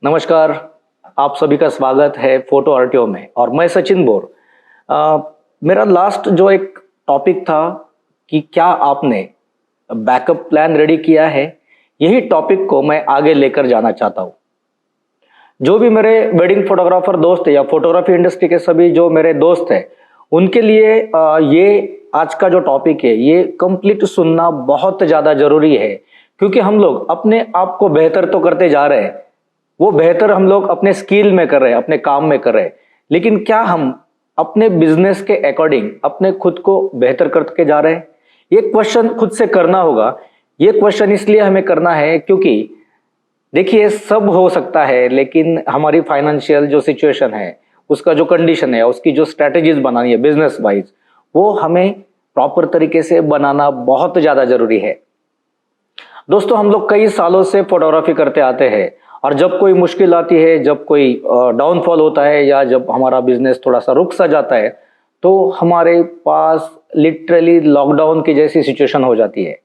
नमस्कार। आप सभी का स्वागत है फोटो आरटीओ में और मैं सचिन बोर। मेरा लास्ट जो एक टॉपिक था कि क्या आपने बैकअप प्लान रेडी किया है, यही टॉपिक को मैं आगे लेकर जाना चाहता हूँ। जो भी मेरे वेडिंग फोटोग्राफर दोस्त है या फोटोग्राफी इंडस्ट्री के सभी जो मेरे दोस्त हैं, उनके लिए ये आज का जो टॉपिक है ये कंप्लीट सुनना बहुत ज़्यादा जरूरी है, क्योंकि हम लोग अपने आप को बेहतर तो करते जा रहे हैं, वो बेहतर हम लोग अपने स्किल में कर रहे हैं, अपने काम में कर रहे हैं, लेकिन क्या हम अपने बिजनेस के अकॉर्डिंग अपने खुद को बेहतर करके जा रहे हैं? ये क्वेश्चन खुद से करना होगा। ये क्वेश्चन इसलिए हमें करना है क्योंकि देखिए, सब हो सकता है, लेकिन हमारी फाइनेंशियल जो सिचुएशन है, उसका जो कंडीशन है, उसकी जो स्ट्रेटेजीज बनानी है बिजनेस वाइज, वो हमें प्रॉपर तरीके से बनाना बहुत ज्यादा जरूरी है। दोस्तों, हम लोग कई सालों से फोटोग्राफी करते आते हैं और जब कोई मुश्किल आती है, जब कोई डाउनफॉल होता है या जब हमारा बिजनेस थोड़ा सा रुक सा जाता है, तो हमारे पास लिटरली लॉकडाउन की जैसी सिचुएशन हो जाती है।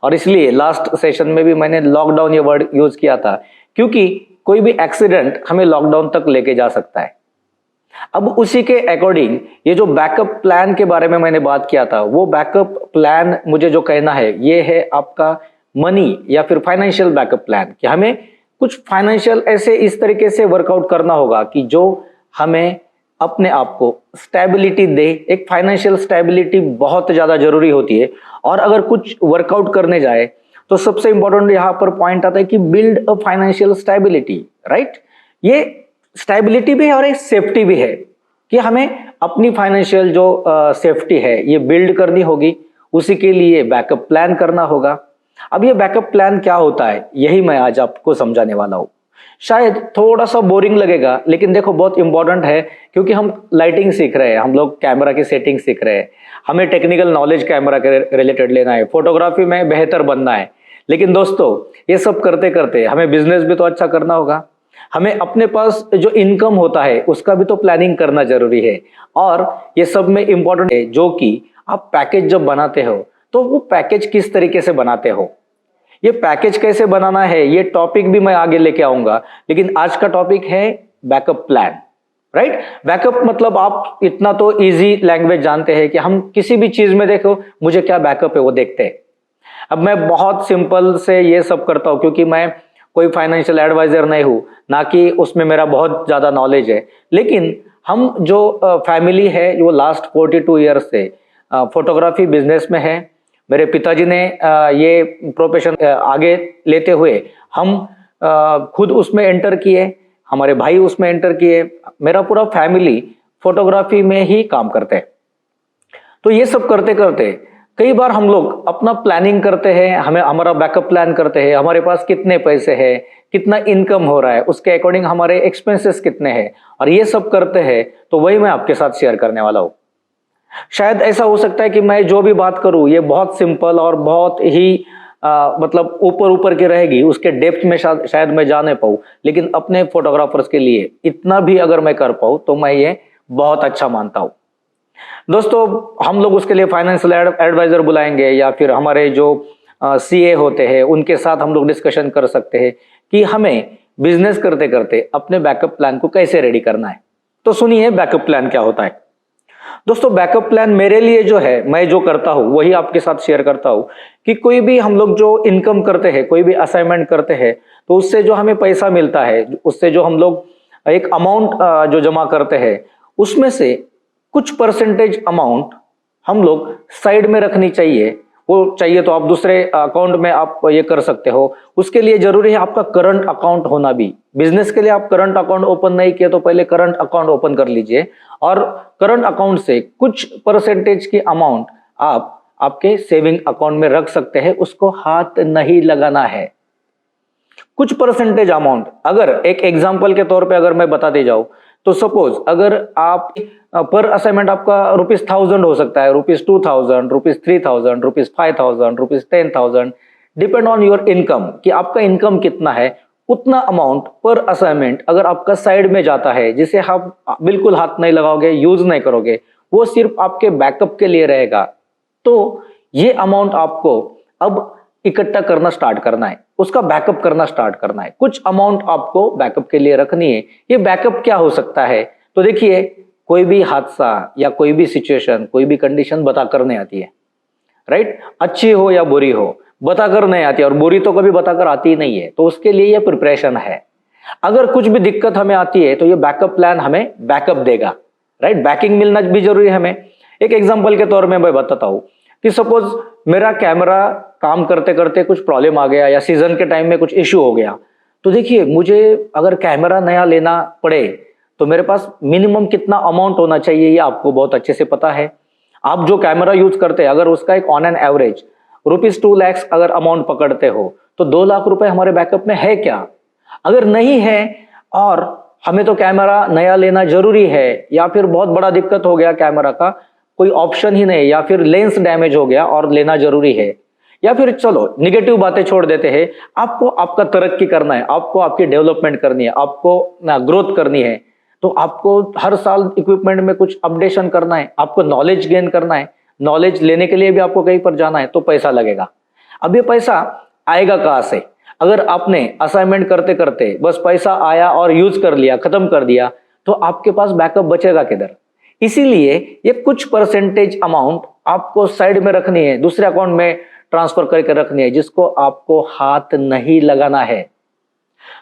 और इसलिए लास्ट सेशन में भी मैंने लॉकडाउन ये वर्ड यूज किया था, क्योंकि कोई भी एक्सीडेंट हमें लॉकडाउन तक लेके जा सकता है। अब उसी के अकॉर्डिंग ये जो बैकअप प्लान के बारे में मैंने बात किया था, वो बैकअप प्लान मुझे जो कहना है ये है आपका मनी या फिर फाइनेंशियल बैकअप प्लान, कि हमें कुछ फाइनेंशियल ऐसे इस तरीके से वर्कआउट करना होगा कि जो हमें अपने आप को स्टेबिलिटी दे। एक फाइनेंशियल स्टेबिलिटी बहुत ज्यादा जरूरी होती है, और अगर कुछ वर्कआउट करने जाए तो सबसे इंपॉर्टेंट यहां पर पॉइंट आता है कि build a financial stability, right. ये स्टेबिलिटी भी है और एक सेफ्टी भी है कि हमें अपनी फाइनेंशियल जो सेफ्टी है ये बिल्ड करनी होगी, उसी के लिए बैकअप प्लान करना होगा। अब ये बैकअप प्लान क्या होता है, यही मैं आज आपको समझाने वाला हूं। शायद थोड़ा सा बोरिंग लगेगा, लेकिन देखो बहुत इंपॉर्टेंट है, क्योंकि हम लाइटिंग सीख रहे हैं, हम लोग कैमरा की सेटिंग सीख रहे हैं, हमें टेक्निकल नॉलेज कैमरा के रिलेटेड लेना है, फोटोग्राफी में बेहतर बनना है। लेकिन दोस्तों, ये सब करते करते हमें बिजनेस भी तो अच्छा करना होगा, हमें अपने पास जो इनकम होता है उसका भी तो प्लानिंग करना जरूरी है। और ये सब में इंपॉर्टेंट है जो कि आप पैकेज जब बनाते हो तो वो पैकेज किस तरीके से बनाते हो, ये पैकेज कैसे बनाना है, ये टॉपिक भी मैं आगे लेके आऊंगा। लेकिन आज का टॉपिक है बैकअप प्लान, राइट। बैकअप मतलब आप इतना तो इजी लैंग्वेज जानते हैं कि हम किसी भी चीज में देखो मुझे क्या बैकअप है वो देखते हैं। अब मैं बहुत सिंपल से ये सब करता हूं, क्योंकि मैं कोई फाइनेंशियल एडवाइजर नहीं हूं, ना कि उसमें मेरा बहुत ज्यादा नॉलेज है। लेकिन हम जो फैमिली है वो लास्ट 42 ईयर्स से फोटोग्राफी बिजनेस में है। मेरे पिताजी ने ये प्रोफेशन आगे लेते हुए हम खुद उसमें एंटर किए, हमारे भाई उसमें एंटर किए, मेरा पूरा फैमिली फोटोग्राफी में ही काम करते हैं। तो ये सब करते करते कई बार हम लोग अपना प्लानिंग करते हैं, हमें हमारा बैकअप प्लान करते हैं, हमारे पास कितने पैसे हैं, कितना इनकम हो रहा है, उसके अकॉर्डिंग हमारे एक्सपेंसेस कितने हैं, और ये सब करते हैं। तो वही मैं आपके साथ शेयर करने वाला हूं। शायद ऐसा हो सकता है कि मैं जो भी बात करूं ये बहुत सिंपल और बहुत ही मतलब ऊपर ऊपर की रहेगी, उसके डेप्थ में शायद मैं जा नहीं पाऊं, लेकिन अपने फोटोग्राफर्स के लिए इतना भी अगर मैं कर पाऊं तो मैं ये बहुत अच्छा मानता हूं। दोस्तों, हम लोग उसके लिए फाइनेंशियल एडवाइजर बुलाएंगे, या फिर हमारे जो सीए होते हैं उनके साथ हम लोग डिस्कशन कर सकते हैं कि हमें बिजनेस करते करते अपने बैकअप प्लान को कैसे रेडी करना है। तो सुनिए बैकअप प्लान क्या होता है। दोस्तों, बैकअप प्लान मेरे लिए जो है, मैं जो करता हूं वही आपके साथ शेयर करता हूं, कि कोई भी हम लोग जो इनकम करते हैं, कोई भी असाइनमेंट करते हैं, तो उससे जो हमें पैसा मिलता है, उससे जो हम लोग एक अमाउंट जो जमा करते हैं, उसमें से कुछ परसेंटेज अमाउंट हम लोग साइड में रखनी चाहिए। वो चाहिए तो आप दूसरे अकाउंट में आप ये कर सकते हो। उसके लिए जरूरी है आपका करंट अकाउंट होना भी। बिजनेस के लिए आप करंट अकाउंट ओपन नहीं किया तो पहले करंट अकाउंट ओपन कर लीजिए, और करंट अकाउंट से कुछ परसेंटेज की अमाउंट आप आपके सेविंग अकाउंट में रख सकते हैं। उसको हाथ नहीं लगाना है। कुछ परसेंटेज अमाउंट, अगर एक एग्जांपल के तौर पे अगर मैं बताते जाऊं, तो सपोज अगर आप पर असाइनमेंट आपका ₹1000 हो सकता है, ₹2000, ₹3000, ₹5000, ₹10,000, डिपेंड ऑन योर इनकम, कि आपका इनकम कितना है। उतना अमाउंट पर असाइनमेंट अगर आपका साइड में जाता है, जिसे आप बिल्कुल हाथ नहीं लगाओगे, यूज नहीं करोगे, वो सिर्फ आपके बैकअप के लिए रहेगा, तो ये अमाउंट आपको अब इकट्ठा करना स्टार्ट करना है, उसका बैकअप करना स्टार्ट करना है। कुछ अमाउंट आपको बैकअप के लिए रखनी है। ये बैकअप क्या हो सकता है? तो देखिए, कोई भी हादसा या कोई भी सिचुएशन, कोई भी कंडीशन बता कर नहीं आती है, राइट? अच्छी हो या बुरी हो, बताकर नहीं आती, और बुरी तो कभी बताकर आती ही नहीं है। तो उसके लिए ये प्रिपरेशन है। अगर कुछ भी दिक्कत हमें आती है तो ये बैकअप प्लान हमें बैकअप देगा, राइट? बैकिंग मिलना भी जरूरी है हमें। एक एग्जांपल के तौर में मैं बताता हूं कि सपोज मेरा कैमरा काम करते करते कुछ प्रॉब्लम आ गया या सीजन के टाइम में कुछ इश्यू हो गया, तो देखिए, मुझे अगर कैमरा नया लेना पड़े तो मेरे पास मिनिमम कितना अमाउंट होना चाहिए ये आपको बहुत अच्छे से पता है। आप जो कैमरा यूज करते हैं, अगर उसका एक ऑन एन एवरेज ₹2 लाख अगर अमाउंट पकड़ते हो, तो 2 लाख रुपए हमारे बैकअप में है क्या? अगर नहीं है और हमें तो कैमरा नया लेना जरूरी है, या फिर बहुत बड़ा दिक्कत हो गया, कैमरा का कोई ऑप्शन ही नहीं, या फिर लेंस डैमेज हो गया और लेना जरूरी है, या फिर चलो निगेटिव बातें छोड़ देते हैं, आपको आपका तरक्की करना है, आपको आपकी डेवलपमेंट करनी है, आपको ग्रोथ करनी है, तो आपको हर साल इक्विपमेंट में कुछ अपडेशन करना है, आपको नॉलेज गेन करना है। नॉलेज लेने के लिए भी आपको कहीं पर जाना है तो पैसा लगेगा। अब ये पैसा आएगा कहां से? अगर आपने असाइनमेंट करते करते बस पैसा आया और यूज कर लिया, खत्म कर दिया, तो आपके पास बैकअप बचेगा किधर? इसीलिए ये कुछ परसेंटेज अमाउंट आपको साइड में रखनी है, दूसरे अकाउंट में ट्रांसफर करके रखनी है, जिसको आपको हाथ नहीं लगाना है।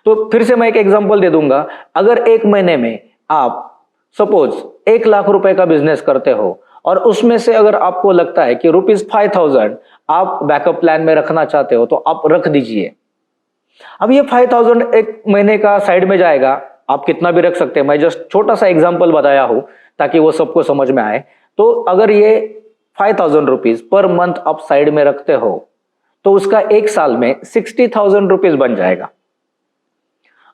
तो फिर से मैं एक एग्जांपल दे दूंगा। अगर एक महीने में आप सपोज 1 लाख रुपए का बिजनेस करते हो और उसमें से अगर आपको लगता है कि ₹5,000 आप बैकअप प्लान में रखना चाहते हो, तो आप रख दीजिए। अब ये 5,000 एक महीने का साइड में जाएगा, आप कितना भी रख सकते हैं, मैं जस्ट छोटा सा एग्जांपल बताया हूं ताकि वो सबको समझ में आए। तो अगर ये ₹5,000 पर मंथ आप साइड में रखते हो, तो उसका एक साल में ₹60,000 बन जाएगा।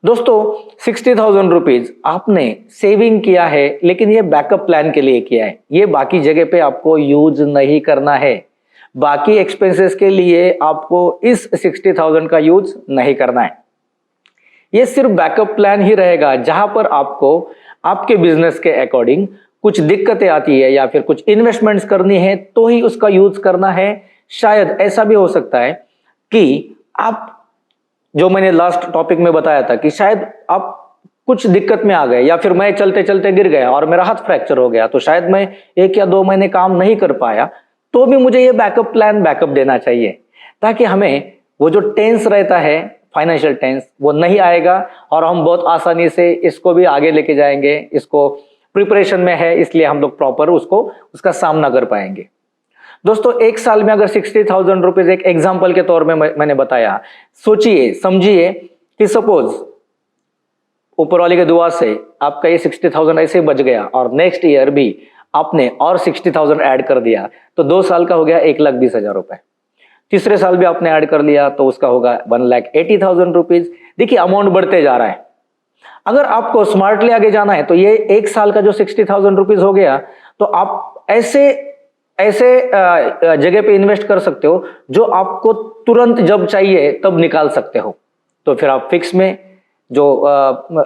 दोस्तों, ₹60,000 आपने सेविंग किया है, लेकिन ये बैकअप प्लान के लिए किया है। ये बाकी जगह पे आपको यूज नहीं करना है। बाकी एक्सपेंसेस के लिए आपको इस 60,000 का यूज नहीं करना है। ये सिर्फ बैकअप प्लान ही रहेगा, जहां पर आपको आपके बिजनेस के अकॉर्डिंग कुछ दिक्कतें आती है या फिर कुछ इन्वेस्टमेंट्स करनी है तो ही उसका यूज करना है। शायद ऐसा भी हो सकता है कि आप, जो मैंने लास्ट टॉपिक में बताया था, कि शायद आप कुछ दिक्कत में आ गए, या फिर मैं चलते चलते गिर गया और मेरा हाथ फ्रैक्चर हो गया, तो शायद मैं 1 या 2 महीने काम नहीं कर पाया, तो भी मुझे ये बैकअप प्लान बैकअप देना चाहिए, ताकि हमें वो जो टेंस रहता है, फाइनेंशियल टेंस, वो नहीं आएगा और हम बहुत आसानी से इसको भी आगे लेके जाएंगे। इसको प्रिपरेशन में है, इसलिए हम लोग प्रॉपर उसका सामना कर पाएंगे। दोस्तों, एक साल में अगर ₹60,000 एक एग्जाम्पल के तौर में मैंने बताया, सोचिए समझिए कि सपोज ऊपर वाले की दुआ से आपका ये 60,000 ऐसे बच गया और नेक्स्ट ईयर भी आपने और 60,000 ऐड कर दिया, तो 2 साल का हो गया ₹1,20,000। तीसरे साल भी आपने ऐड कर लिया तो उसका होगा ₹1,80,000। देखिए, अमाउंट बढ़ते जा रहा है। अगर आपको स्मार्टली आगे जाना है तो ये एक साल का जो ₹60,000 हो गया, तो आप ऐसे जगह पे इन्वेस्ट कर सकते हो जो आपको तुरंत जब चाहिए तब निकाल सकते हो। तो फिर आप फिक्स में जो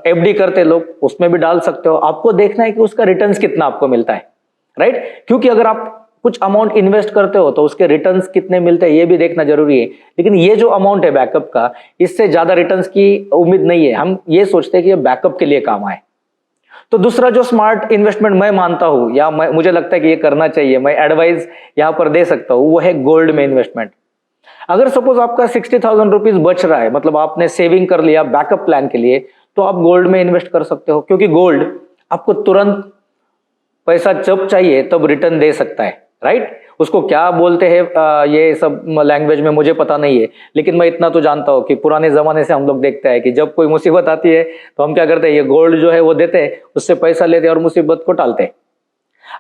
एफडी करते लोग, उसमें भी डाल सकते हो। आपको देखना है कि उसका रिटर्न्स कितना आपको मिलता है, राइट? क्योंकि अगर आप कुछ अमाउंट इन्वेस्ट करते हो तो उसके रिटर्न्स कितने मिलते हैं ये भी देखना जरूरी है। लेकिन ये जो अमाउंट है बैकअप का, इससे ज्यादा रिटर्न्स की उम्मीद नहीं है। हम ये सोचते हैं कि ये बैकअप के लिए काम आए। तो दूसरा जो स्मार्ट इन्वेस्टमेंट मैं मानता हूं, या मुझे लगता है कि ये करना चाहिए, मैं एडवाइस यहां पर दे सकता हूं, वो है गोल्ड में इन्वेस्टमेंट। अगर सपोज आपका ₹60,000 बच रहा है, मतलब आपने सेविंग कर लिया बैकअप प्लान के लिए, तो आप गोल्ड में इन्वेस्ट कर सकते हो, क्योंकि गोल्ड आपको तुरंत पैसा जब चाहिए तब रिटर्न दे सकता है, राइट? उसको क्या बोलते हैं ये सब लैंग्वेज में मुझे पता नहीं है, लेकिन मैं इतना तो जानता हूं कि पुराने जमाने से हम लोग देखते हैं कि जब कोई मुसीबत आती है तो हम क्या करते हैं, ये गोल्ड जो है वो देते हैं, उससे पैसा लेते हैं और मुसीबत को टालते हैं।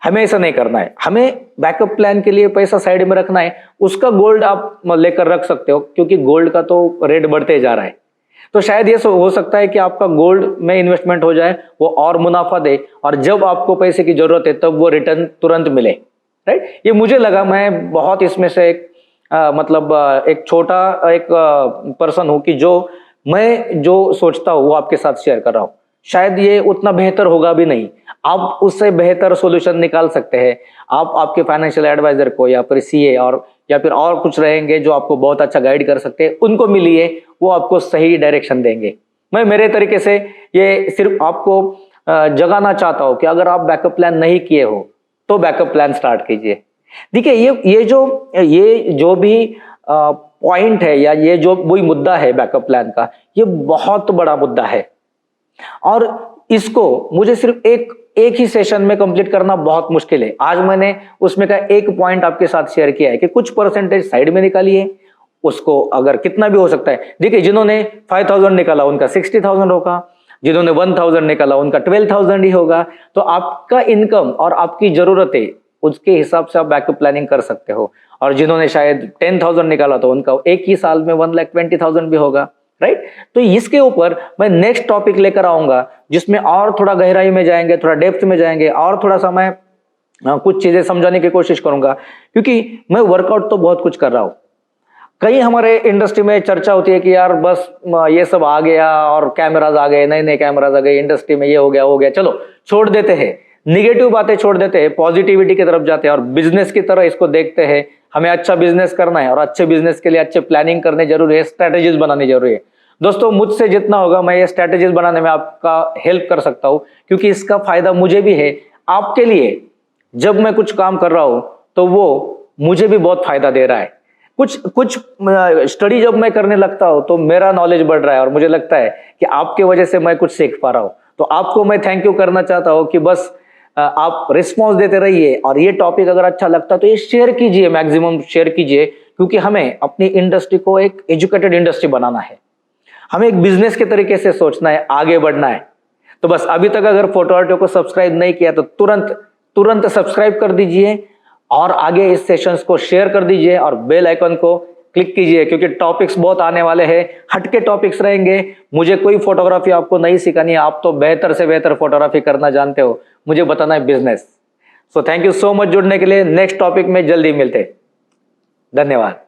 हमें ऐसा नहीं करना है। हमें बैकअप प्लान के लिए पैसा साइड में रखना है। उसका गोल्ड आप लेकर रख सकते हो, क्योंकि गोल्ड का तो रेट बढ़ते जा रहा है। तो शायद ये हो सकता है कि आपका गोल्ड में इन्वेस्टमेंट हो जाए, वो और मुनाफा दे, और जब आपको पैसे की जरूरत है तब वो रिटर्न तुरंत मिले, राइट? ये मुझे लगा, मैं बहुत इसमें से एक छोटा पर्सन हूं कि मैं जो सोचता हूं वो आपके साथ शेयर कर रहा हूं। शायद ये उतना बेहतर होगा भी नहीं, आप उससे बेहतर सॉल्यूशन निकाल सकते हैं। आप आपके फाइनेंशियल एडवाइजर को या फिर सीए और या फिर और कुछ रहेंगे जो आपको बहुत अच्छा गाइड कर सकते हैं, उनको मिलिए, वो आपको सही डायरेक्शन देंगे। मैं मेरे तरीके से ये सिर्फ आपको जगाना चाहता हूं कि अगर आप बैकअप प्लान नहीं किए हो तो बैकअप प्लान स्टार्ट कीजिए। देखिए ये जो भी पॉइंट है या ये जो वही मुद्दा है बैकअप प्लान का, ये बहुत बड़ा मुद्दा है और इसको मुझे सिर्फ एक ही सेशन में कंप्लीट करना बहुत मुश्किल है। आज मैंने उसमें का एक पॉइंट आपके साथ शेयर किया है कि कुछ परसेंटेज साइड में निकालिए, उसको अगर कितना भी हो सकता है। देखिए जिन्होंने 5000 निकाला उनका 60,000 होगा, जिन्होंने 1000 निकाला उनका 12,000 ही होगा। तो आपका इनकम और आपकी जरूरतें उसके हिसाब से आप बैकअप प्लानिंग कर सकते हो। और जिन्होंने शायद 10,000 निकाला तो उनका एक ही साल में 1,20,000 भी होगा, राइट। तो इसके ऊपर मैं नेक्स्ट टॉपिक लेकर आऊंगा जिसमें और थोड़ा गहराई में जाएंगे, थोड़ा डेप्थ में जाएंगे और थोड़ा सा मैं कुछ चीजें समझाने की कोशिश करूंगा, क्योंकि मैं वर्कआउट तो बहुत कुछ कर रहा हूं। कई हमारे इंडस्ट्री में चर्चा होती है कि यार बस ये सब आ गया और कैमराज आ गए, नए नए कैमराज आ गए, इंडस्ट्री में ये हो गया, चलो छोड़ देते हैं, निगेटिव बातें छोड़ देते हैं, पॉजिटिविटी की तरफ जाते हैं और बिजनेस की तरह इसको देखते हैं। हमें अच्छा बिजनेस करना है और अच्छे बिजनेस के लिए अच्छे प्लानिंग करने जरूरी है, स्ट्रेटेजीज बनानी जरूरी है। दोस्तों मुझसे जितना होगा मैं ये स्ट्रेटेजीज बनाने में आपका हेल्प कर सकता हूं, क्योंकि इसका फायदा मुझे भी है, आपके लिए। जब मैं कुछ काम कर रहा हूं तो वो मुझे भी बहुत फायदा दे रहा है। कुछ स्टडी जब मैं करने लगता हूं तो मेरा नॉलेज बढ़ रहा है और मुझे लगता है कि आपके वजह से मैं कुछ सीख पा रहा हूं। तो आपको मैं थैंक यू करना चाहता हूं कि बस आप रिस्पॉन्स देते रहिए और ये टॉपिक अगर अच्छा लगता है तो ये शेयर कीजिए, मैक्सिमम शेयर कीजिए, क्योंकि हमें अपनी इंडस्ट्री को एक एजुकेटेड इंडस्ट्री बनाना है, हमें एक बिजनेस के तरीके से सोचना है, आगे बढ़ना है। तो बस अभी तक अगर फोटो आर्टियो को सब्सक्राइब नहीं किया तो तुरंत सब्सक्राइब कर दीजिए और आगे इस सेशंस को शेयर कर दीजिए और बेल आइकन को क्लिक कीजिए, क्योंकि टॉपिक्स बहुत आने वाले हैं, हटके टॉपिक्स रहेंगे। मुझे कोई फोटोग्राफी आपको नहीं सिखानी है, आप तो बेहतर से बेहतर फोटोग्राफी करना जानते हो, मुझे बताना है business. So thank you so much जुड़ने के लिए। नेक्स्ट टॉपिक में जल्दी मिलते, धन्यवाद।